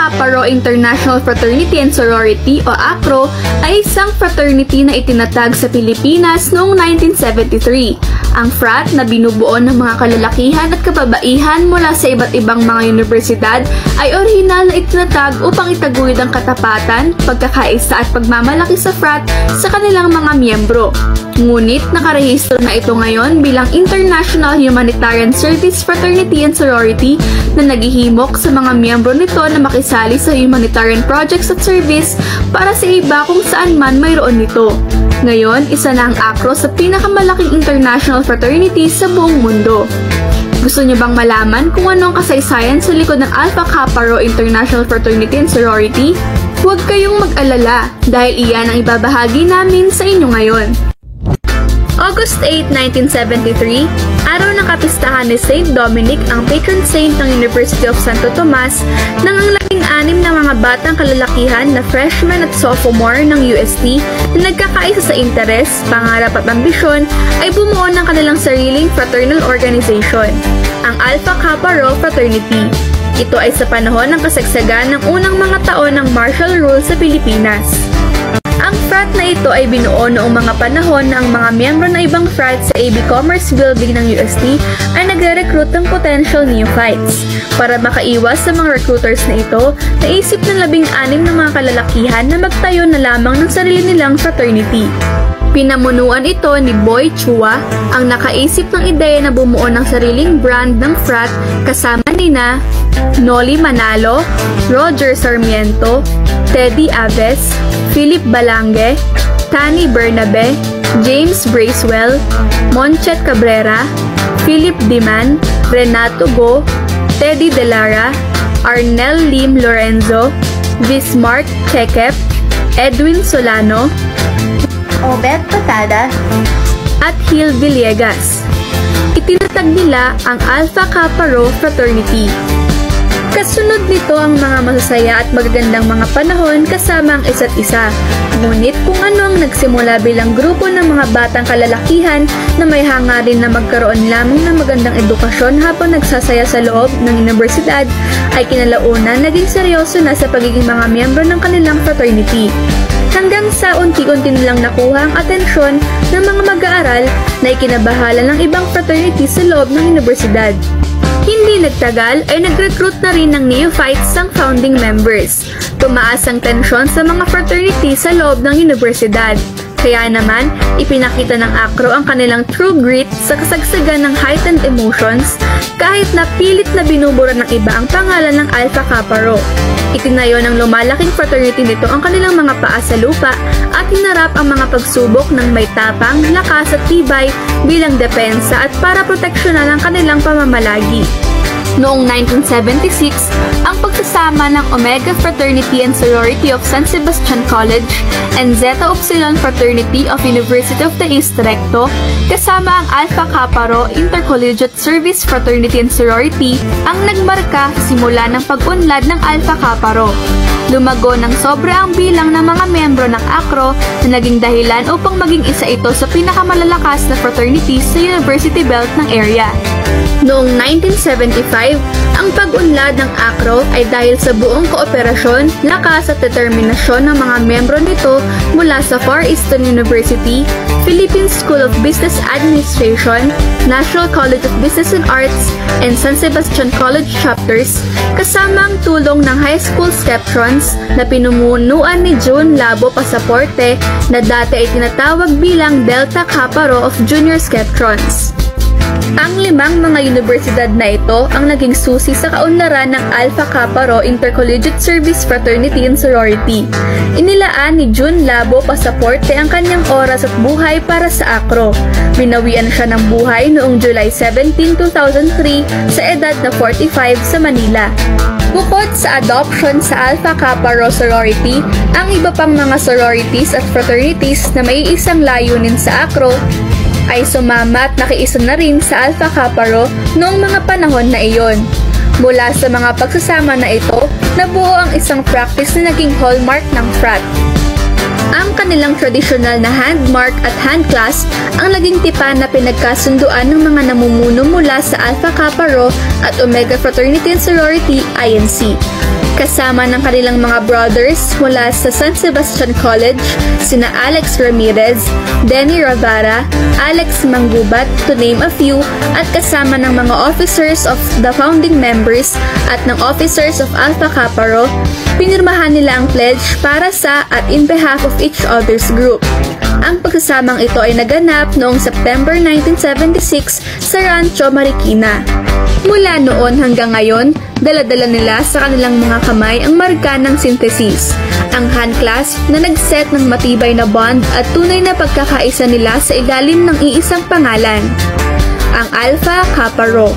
Kappa Rho International Fraternity and Sorority o AKRO ay isang fraternity na itinatag sa Pilipinas noong 1973. Ang frat na binubuo ng mga kalalakihan at kababaihan mula sa iba't ibang mga universidad ay orihinal na itinatag upang itaguyod ang katapatan, pagkakaisa at pagmamalaki sa frat sa kanilang mga miyembro. Ngunit nakarehistro na ito ngayon bilang International Humanitarian Service Fraternity and Sorority na naghihimok sa mga miyembro nito na makisali sa humanitarian projects at service para sa iba kung saan man mayroon nito. Ngayon, isa na ang AKRO sa pinakamalaking international fraternity sa buong mundo. Gusto niyo bang malaman kung ano ang kasaysayan sa likod ng Alpha Kappa Rho International Fraternity and Sorority? Huwag kayong mag-alala dahil iyan ang ibabahagi namin sa inyo ngayon. August 8, 1973, araw ng kapistahan ni Saint Dominic, ang patron saint ng University of Santo Tomas, nang ang labing-anim na mga batang kalalakihan na freshman at sophomore ng UST na nagkakaisa sa interes, pangarap at ambisyon ay bumuo ng kanilang sariling fraternal organization, ang Alpha Kappa Rho Fraternity. Ito ay sa panahon ng kasagsagan ng unang mga taon ng martial rule sa Pilipinas. Ang frat na ito ay binuo noong mga panahon na ang mga miyembro ng ibang frat sa AB Commerce Building ng UST ay nagre-recruit ng potential neophytes. Para makaiwas sa mga recruiters na ito, naisip ng 16 na mga kalalakihan na magtayo na lamang ng sarili nilang fraternity. Pinamunuan ito ni Boy Chua, ang nakaisip ng ideya na bumuo ng sariling brand ng frat kasama nina Noli Manalo, Roger Sarmiento, Teddy Aves, Philip Balange, Tani Bernabe, James Bracewell, Monchet Cabrera, Philip Diman, Renato Go, Teddy Delara, Arnel Lim Lorenzo, Bismarck Kekep, Edwin Solano, Obet Patada, at Gil Villegas. Itinatag nila ang Alpha Kappa Rho Fraternity. Kasunod nito ang mga masasaya at magagandang mga panahon kasama ang isa't isa. Ngunit kung ano ang nagsimula bilang grupo ng mga batang kalalakihan na may hangarin na magkaroon lamang ng magandang edukasyon habang nagsasaya sa loob ng universidad, ay kinalaunan naging seryoso na sa pagiging mga miyembro ng kanilang fraternity. Hanggang sa unti-unti nilang nakuha ang atensyon ng mga mag-aaral na ikinabahala ng ibang fraternity sa loob ng universidad. Hindi nagtagal ay nag-recruit na rin ng neophytes ang founding members. Tumaas ang tensyon sa mga fraternity sa loob ng universidad. Kaya naman, ipinakita ng AKRO ang kanilang true grit sa kasagsagan ng heightened emotions kahit na pilit na binubura ng iba ang pangalan ng Alpha Kappa Rho. Itinayo ng lumalaking fraternity nito ang kanilang mga paa sa lupa at hinarap ang mga pagsubok ng may tapang, lakas at tibay bilang depensa at para proteksyonan ang kanilang pamamalagi. Noong 1976, ang pagsasama ng Omega Fraternity and Sorority of San Sebastian College and Zeta Upsilon Fraternity of University of the East Recto kasama ang Alpha Kappa Rho Intercollegiate Service Fraternity and Sorority ang nagmarka simula ng pag-unlad ng Alpha Kappa Rho. Lumago ng sobra ang bilang ng mga miyembro ng AKRO na naging dahilan upang maging isa ito sa pinakamalalakas na fraternities sa University Belt ng area. Noong 1975, ang pag-unlad ng AKRO ay dahil sa buong kooperasyon, lakas at determinasyon ng mga miyembro nito mula sa Far Eastern University, Philippine School of Business Administration, National College of Business and Arts, and San Sebastian College chapters, kasama ang tulong ng high school skeptrons na pinumunuan ni June Labo Pasaporte na dati ay tinatawag bilang Delta Kappa Rho of Junior Skeptrons. Ang 5 mga universidad na ito ang naging susi sa kaunlaran ng Alpha Kappa Rho Intercollegiate Service Fraternity and Sorority. Inilaan ni June Labo Pasaporte ang kanyang oras at buhay para sa AKRO. Binawian siya ng buhay noong July 17, 2003 sa edad na 45 sa Manila. Bukod sa adoption sa Alpha Kappa Rho Sorority, ang iba pang mga sororities at fraternities na may isang layunin sa AKRO ay sumama at nakiisa na rin sa Alpha Kappa Rho noong mga panahon na iyon. Mula sa mga pagsasama na ito, nabuo ang isang practice na naging hallmark ng frat. Ang kanilang tradisyonal na handmark at handclasp ang naging tipan na pinagkasunduan ng mga namumuno mula sa Alpha Kappa Rho at Omega Fraternity and Sorority, INC. Kasama ng kanilang mga brothers mula sa San Sebastian College, sina Alex Ramirez, Denny Ravara, Alex Manggubat, to name a few, at kasama ng mga officers of the founding members at ng officers of Alpha Kappa Rho, pinirmahan nila ang pledge para sa at in behalf of each other's group. Ang pagsasamang ito ay naganap noong September 1976 sa Rancho Marikina. Mula noon hanggang ngayon, dala-dala nila sa kanilang mga kamay ang marka ng synthesis, ang handclasp na nag-set ng matibay na bond at tunay na pagkakaisa nila sa ilalim ng iisang pangalan, ang Alpha Kappa Rho.